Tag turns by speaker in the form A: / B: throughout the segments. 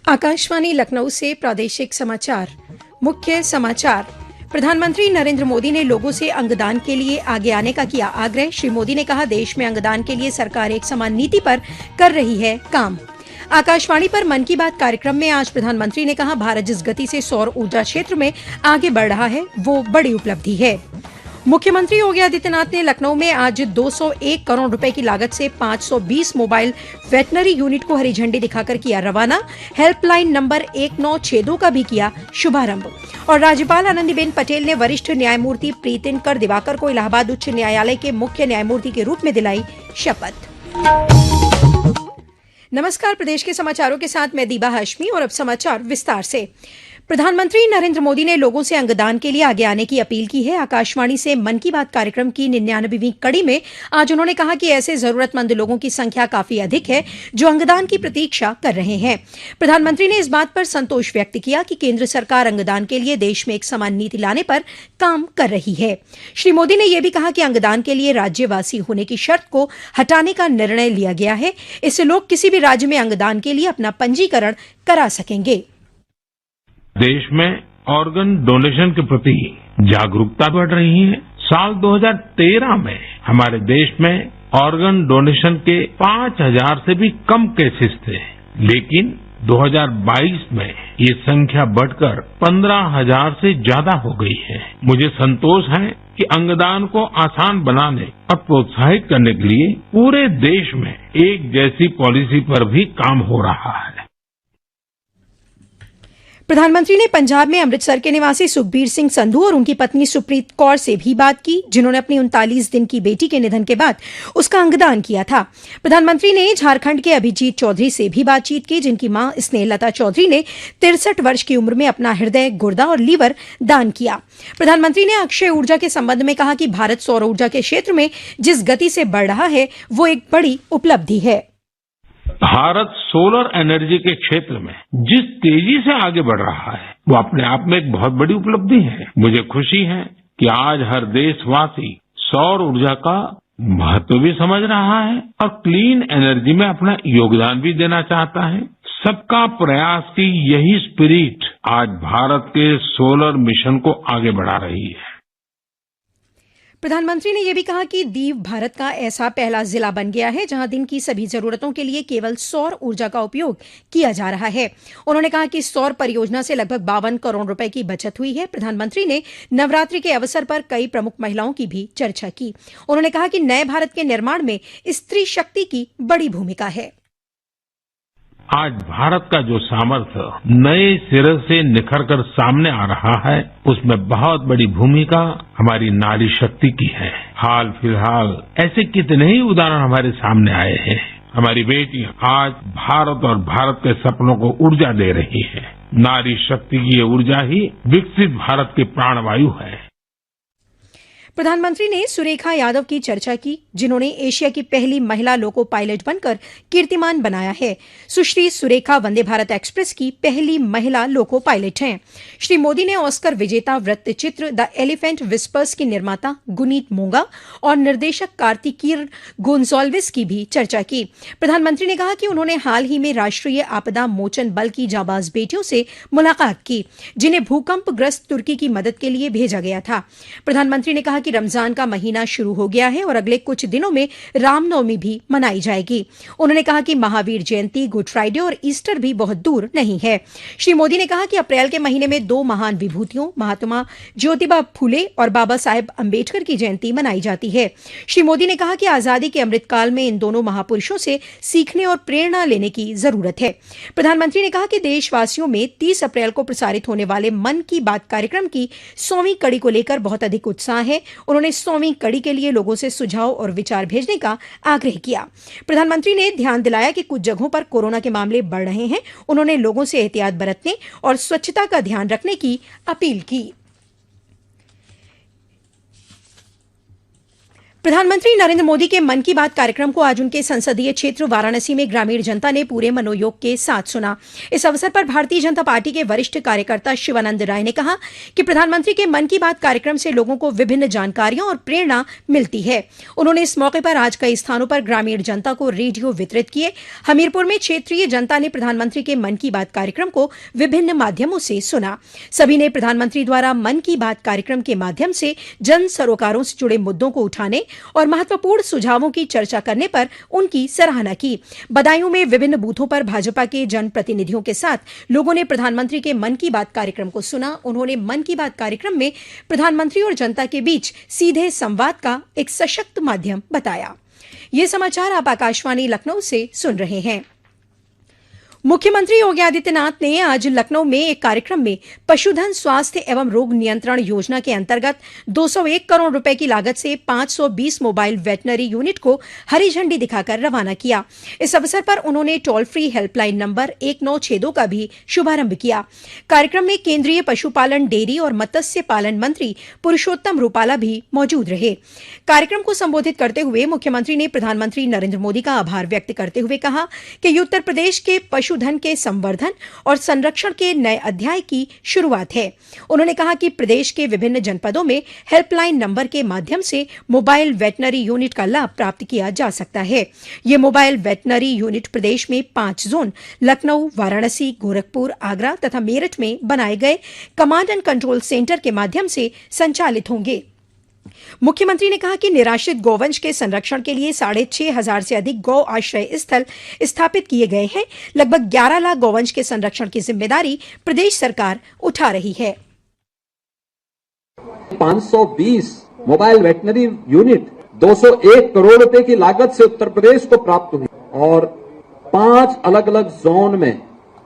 A: आकाशवाणी लखनऊ से प्रादेशिक समाचार। मुख्य समाचार। प्रधानमंत्री नरेंद्र मोदी ने लोगों से अंगदान के लिए आगे आने का किया आग्रह। श्री मोदी ने कहा, देश में अंगदान के लिए सरकार एक समान नीति पर कर रही है काम। आकाशवाणी पर मन की बात कार्यक्रम में आज प्रधानमंत्री ने कहा, भारत जिस गति से सौर ऊर्जा क्षेत्र में आगे बढ़ रहा है वो बड़ी उपलब्धि है। मुख्यमंत्री योगी आदित्यनाथ ने लखनऊ में आज 201 करोड़ रुपए की लागत से 520 मोबाइल वेटनरी यूनिट को हरी झंडी दिखाकर किया रवाना। हेल्पलाइन नंबर 1962 का भी किया शुभारंभ। और राज्यपाल आनंदीबेन पटेल ने वरिष्ठ न्यायमूर्ति प्रीतिनकर दिवाकर को इलाहाबाद उच्च न्यायालय के मुख्य न्यायमूर्ति के रूप में दिलाई शपथ। नमस्कार, प्रदेश के समाचारों के साथ मैं दीबा हाशमी और अब समाचार विस्तार से। प्रधानमंत्री नरेंद्र मोदी ने लोगों से अंगदान के लिए आगे आने की अपील की है। आकाशवाणी से मन की बात कार्यक्रम की 99वीं कड़ी में आज उन्होंने कहा कि ऐसे जरूरतमंद लोगों की संख्या काफी अधिक है जो अंगदान की प्रतीक्षा कर रहे हैं। प्रधानमंत्री ने इस बात पर संतोष व्यक्त किया कि केंद्र सरकार अंगदान के लिए देश में एक समान नीति लाने पर काम कर रही है। श्री मोदी ने यह भी कहा कि अंगदान के लिए राज्यवासी होने की शर्त को हटाने का निर्णय लिया गया है। इससे लोग किसी भी राज्य में अंगदान के लिए अपना पंजीकरण करा सकेंगे।
B: देश में ऑर्गन डोनेशन के प्रति जागरूकता बढ़ रही है। साल 2013 में हमारे देश में ऑर्गन डोनेशन के 5000 से भी कम केसेस थे, लेकिन 2022 में ये संख्या बढ़कर 15,000 से ज्यादा हो गई है। मुझे संतोष है कि अंगदान को आसान बनाने और प्रोत्साहित करने के लिए पूरे देश में एक जैसी पॉलिसी पर भी काम हो रहा है।
A: प्रधानमंत्री ने पंजाब में अमृतसर के निवासी सुखबीर सिंह संधू और उनकी पत्नी सुप्रीत कौर से भी बात की, जिन्होंने अपनी 39 दिन की बेटी के निधन के बाद उसका अंगदान किया था। प्रधानमंत्री ने झारखंड के अभिजीत चौधरी से भी बातचीत की, जिनकी मां स्नेहलता चौधरी ने 63 वर्ष की उम्र में अपना हृदय, गुर्दा और लीवर दान किया। प्रधानमंत्री ने अक्षय ऊर्जा के संबंध में कहा कि भारत सौर ऊर्जा के क्षेत्र में जिस गति से बढ़ रहा है वो एक बड़ी उपलब्धि है।
B: भारत सोलर एनर्जी के क्षेत्र में जिस तेजी से आगे बढ़ रहा है वो अपने आप में एक बहुत बड़ी उपलब्धि है। मुझे खुशी है कि आज हर देशवासी सौर ऊर्जा का महत्व भी समझ रहा है और क्लीन एनर्जी में अपना योगदान भी देना चाहता है। सबका प्रयास की यही स्पिरिट आज भारत के सोलर मिशन को आगे बढ़ा रही है।
A: प्रधानमंत्री ने यह भी कहा कि दीव भारत का ऐसा पहला जिला बन गया है जहां दिन की सभी जरूरतों के लिए केवल सौर ऊर्जा का उपयोग किया जा रहा है। उन्होंने कहा कि सौर परियोजना से लगभग 52 करोड़ रुपए की बचत हुई है। प्रधानमंत्री ने नवरात्रि के अवसर पर कई प्रमुख महिलाओं की भी चर्चा की। उन्होंने कहा कि नए भारत के निर्माण में स्त्री शक्ति की बड़ी भूमिका है।
B: आज भारत का जो सामर्थ्य नए सिरे से निखर कर सामने आ रहा है उसमें बहुत बड़ी भूमिका हमारी नारी शक्ति की है। हाल फिलहाल ऐसे कितने ही उदाहरण हमारे सामने आए हैं। हमारी बेटियां आज भारत और भारत के सपनों को ऊर्जा दे रही है। नारी शक्ति की ये ऊर्जा ही विकसित भारत की प्राणवायु है।
A: प्रधानमंत्री ने सुरेखा यादव की चर्चा की, जिन्होंने एशिया की पहली महिला लोको पायलट बनकर कीर्तिमान बनाया है। सुश्री सुरेखा वंदे भारत एक्सप्रेस की पहली महिला लोको पायलट हैं। श्री मोदी ने ऑस्कर विजेता वृत्तचित्र द एलिफेंट विस्पर्स की निर्माता गुनीत मोंगा और निर्देशक कार्तिकीर गोंजाल्विस की भी चर्चा की। प्रधानमंत्री ने कहा कि उन्होंने हाल ही में राष्ट्रीय आपदा मोचन बल की जाबाज बेटियों से मुलाकात की, जिन्हें भूकंपग्रस्त तुर्की की मदद के लिए भेजा गया था। प्रधानमंत्री ने कहा कि रमजान का महीना शुरू हो गया है और अगले कुछ दिनों में रामनवमी भी मनाई जाएगी। उन्होंने कहा कि महावीर जयंती, गुड फ्राइडे और ईस्टर भी बहुत दूर नहीं है। श्री मोदी ने कहा कि अप्रैल के महीने में 2 महान विभूतियों महात्मा ज्योतिबा फुले और बाबा साहेब अंबेडकर की जयंती मनाई जाती है। श्री मोदी ने कहा कि आजादी के अमृतकाल में इन दोनों महापुरुषों से सीखने और प्रेरणा लेने की जरूरत है। प्रधानमंत्री ने कहा कि देशवासियों में 30 अप्रैल को प्रसारित होने वाले मन की बात कार्यक्रम की 100वीं कड़ी को लेकर बहुत अधिक उत्साह है। उन्होंने 100वीं कड़ी के लिए लोगों से सुझाव और विचार भेजने का आग्रह किया। प्रधानमंत्री ने ध्यान दिलाया कि कुछ जगहों पर कोरोना के मामले बढ़ रहे हैं। उन्होंने लोगों से एहतियात बरतने और स्वच्छता का ध्यान रखने की अपील की। प्रधानमंत्री नरेंद्र मोदी के मन की बात कार्यक्रम को आज उनके संसदीय क्षेत्र वाराणसी में ग्रामीण जनता ने पूरे मनोयोग के साथ सुना। इस अवसर पर भारतीय जनता पार्टी के वरिष्ठ कार्यकर्ता शिवानंद राय ने कहा कि प्रधानमंत्री के मन की बात कार्यक्रम से लोगों को विभिन्न जानकारियां और प्रेरणा मिलती है। उन्होंने इस मौके पर आज कई स्थानों पर ग्रामीण जनता को रेडियो वितरित किए। हमीरपुर में क्षेत्रीय जनता ने प्रधानमंत्री के मन की बात कार्यक्रम को विभिन्न माध्यमों से सुना। सभी ने प्रधानमंत्री द्वारा मन की बात कार्यक्रम के माध्यम से जन सरोकारों से जुड़े मुद्दों को उठाने और महत्वपूर्ण सुझावों की चर्चा करने पर उनकी सराहना की। बदायूं में विभिन्न बूथों पर भाजपा के जनप्रतिनिधियों के साथ लोगों ने प्रधानमंत्री के मन की बात कार्यक्रम को सुना। उन्होंने मन की बात कार्यक्रम में प्रधानमंत्री और जनता के बीच सीधे संवाद का एक सशक्त माध्यम बताया। ये समाचार आप आकाशवाणी लखनऊ से सुन रहे हैं। मुख्यमंत्री योगी आदित्यनाथ ने आज लखनऊ में एक कार्यक्रम में पशुधन स्वास्थ्य एवं रोग नियंत्रण योजना के अंतर्गत 201 करोड़ रुपए की लागत से 520 मोबाइल वेटनरी यूनिट को हरी झंडी दिखाकर रवाना किया। इस अवसर पर उन्होंने टोल फ्री हेल्पलाइन नंबर 1962 का भी शुभारंभ किया। कार्यक्रम में केंद्रीय पशुपालन, डेयरी और मत्स्य पालन मंत्री पुरुषोत्तम रूपाला भी मौजूद रहे। कार्यक्रम को संबोधित करते हुए मुख्यमंत्री ने प्रधानमंत्री नरेंद्र मोदी का आभार व्यक्त करते हुए कहा कि ये उत्तर प्रदेश के पशुधन के संवर्धन और संरक्षण के नए अध्याय की शुरुआत है। उन्होंने कहा कि प्रदेश के विभिन्न जनपदों में हेल्पलाइन नंबर के माध्यम से मोबाइल वेटनरी यूनिट का लाभ प्राप्त किया जा सकता है। ये मोबाइल वेटनरी यूनिट प्रदेश में 5 जोन लखनऊ, वाराणसी, गोरखपुर, आगरा तथा मेरठ में बनाए गए कमांड एंड कंट्रोल सेंटर के माध्यम से संचालित होंगे। मुख्यमंत्री ने कहा कि निराश्रित गौवंश के संरक्षण के लिए 6,500 से अधिक गौ आश्रय स्थल स्थापित किए गए हैं। लगभग 11 लाख गौवंश के संरक्षण की जिम्मेदारी प्रदेश सरकार उठा रही है।
C: 520 मोबाइल वेटनरी यूनिट 201 करोड़ रुपए की लागत से उत्तर प्रदेश को प्राप्त हुई और 5 अलग अलग जोन में,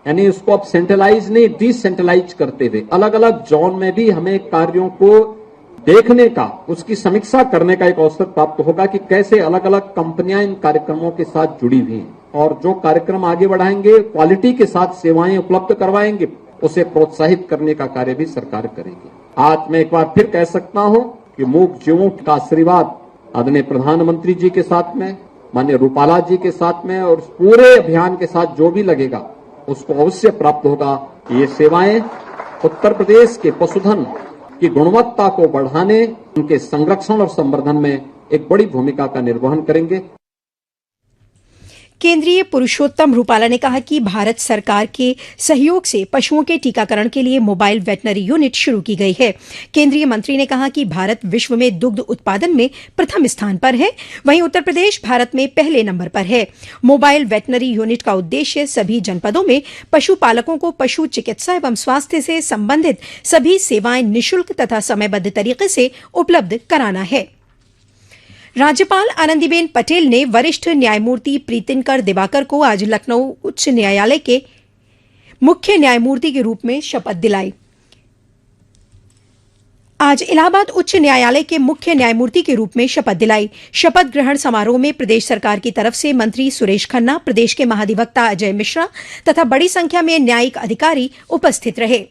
C: यानी उसको अब सेंट्रलाइज नहीं डिसेंट्रलाइज करते हुए अलग अलग जोन में भी हमें कार्यों को देखने का, उसकी समीक्षा करने का एक अवसर प्राप्त होगा कि कैसे अलग अलग कंपनियां इन कार्यक्रमों के साथ जुड़ी हुई हैं और जो कार्यक्रम आगे बढ़ाएंगे, क्वालिटी के साथ सेवाएं उपलब्ध करवाएंगे, उसे प्रोत्साहित करने का कार्य भी सरकार करेगी। आज मैं एक बार फिर कह सकता हूं कि मूक जीवों का आशीर्वाद आदरणीय प्रधानमंत्री जी के साथ में, माननीय रूपाला जी के साथ में और पूरे अभियान के साथ जो भी लगेगा उसको अवश्य प्राप्त होगा। ये सेवाएं उत्तर प्रदेश के पशुधन की गुणवत्ता को बढ़ाने, उनके संरक्षण और संवर्धन में एक बड़ी भूमिका का निर्वहन करेंगे।
A: केंद्रीय पुरुषोत्तम रूपाला ने कहा कि भारत सरकार के सहयोग से पशुओं के टीकाकरण के लिए मोबाइल वेटनरी यूनिट शुरू की गई है। केंद्रीय मंत्री ने कहा कि भारत विश्व में दुग्ध उत्पादन में प्रथम स्थान पर है, वहीं उत्तर प्रदेश भारत में पहले नंबर पर है। मोबाइल वेटनरी यूनिट का उद्देश्य सभी जनपदों में पशुपालकों को पशु चिकित्सा एवं स्वास्थ्य से संबंधित सभी सेवाएं निःशुल्क तथा समयबद्ध तरीके से उपलब्ध कराना है। राज्यपाल आनंदीबेन पटेल ने वरिष्ठ न्यायमूर्ति प्रीतिनकर दिवाकर को आज लखनऊ उच्च न्यायालय के मुख्य न्यायमूर्ति के रूप में शपथ दिलाई। आज इलाहाबाद उच्च न्यायालय के मुख्य न्यायमूर्ति के रूप में शपथ दिलाई। शपथ ग्रहण समारोह में प्रदेश सरकार की तरफ से मंत्री सुरेश खन्ना, प्रदेश के महाधिवक्ता अजय मिश्रा तथा बड़ी संख्या में न्यायिक अधिकारी उपस्थित रहे।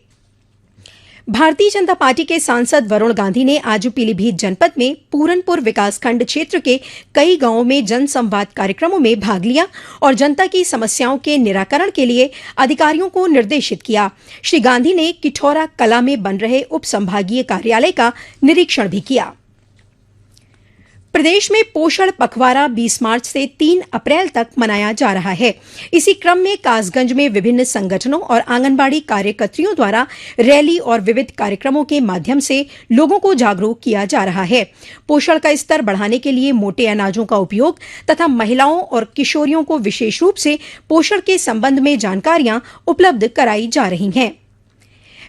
A: भारतीय जनता पार्टी के सांसद वरुण गांधी ने आज पीलीभीत जनपद में पूरनपुर विकासखंड क्षेत्र के कई गांवों में जनसंवाद कार्यक्रमों में भाग लिया और जनता की समस्याओं के निराकरण के लिए अधिकारियों को निर्देशित किया। श्री गांधी ने किठौरा कला में बन रहे उप संभागीय कार्यालय का निरीक्षण भी किया। प्रदेश में पोषण पखवाड़ा 20 मार्च से 3 अप्रैल तक मनाया जा रहा है। इसी क्रम में कासगंज में विभिन्न संगठनों और आंगनबाड़ी कार्यकर्त्रियों द्वारा रैली और विविध कार्यक्रमों के माध्यम से लोगों को जागरूक किया जा रहा है। पोषण का स्तर बढ़ाने के लिए मोटे अनाजों का उपयोग तथा महिलाओं और किशोरियों को विशेष रूप से पोषण के संबंध में जानकारियां उपलब्ध कराई जा रही हैं।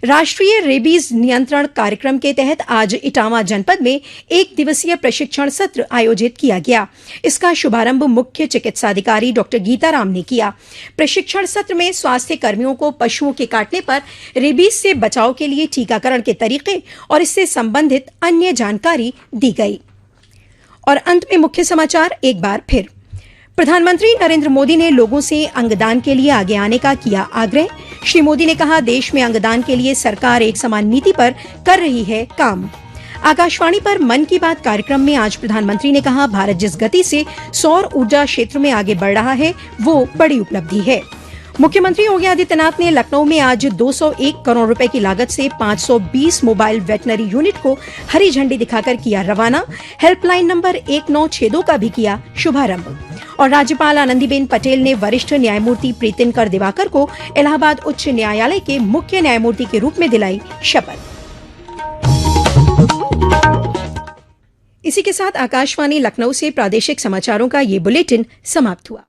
A: राष्ट्रीय रेबीज नियंत्रण कार्यक्रम के तहत आज इटावा जनपद में 1 दिवसीय प्रशिक्षण सत्र आयोजित किया गया। इसका शुभारंभ मुख्य चिकित्साधिकारी डॉक्टर गीताराम ने किया। प्रशिक्षण सत्र में स्वास्थ्य कर्मियों को पशुओं के काटने पर रेबीज से बचाव के लिए टीकाकरण के तरीके और इससे संबंधित अन्य जानकारी दी गई। और अंत में मुख्य समाचार एक बार फिर। प्रधानमंत्री नरेंद्र मोदी ने लोगों से अंगदान के लिए आगे आने का किया आग्रह। श्री मोदी ने कहा, देश में अंगदान के लिए सरकार एक समान नीति पर कर रही है काम। आकाशवाणी पर मन की बात कार्यक्रम में आज प्रधानमंत्री ने कहा, भारत जिस गति से सौर ऊर्जा क्षेत्र में आगे बढ़ रहा है वो बड़ी उपलब्धि है। मुख्यमंत्री योगी आदित्यनाथ ने लखनऊ में आज 201 करोड़ रुपए की लागत से 520 मोबाइल वेटनरी यूनिट को हरी झंडी दिखाकर किया रवाना। हेल्पलाइन नंबर 1962 का भी किया शुभारंभ। और राज्यपाल आनंदीबेन पटेल ने वरिष्ठ न्यायमूर्ति प्रीतिनकर दिवाकर को इलाहाबाद उच्च न्यायालय के मुख्य न्यायमूर्ति के रूप में दिलाई शपथ। इसी के साथ आकाशवाणी लखनऊ से प्रादेशिक समाचारों का ये बुलेटिन समाप्त हुआ।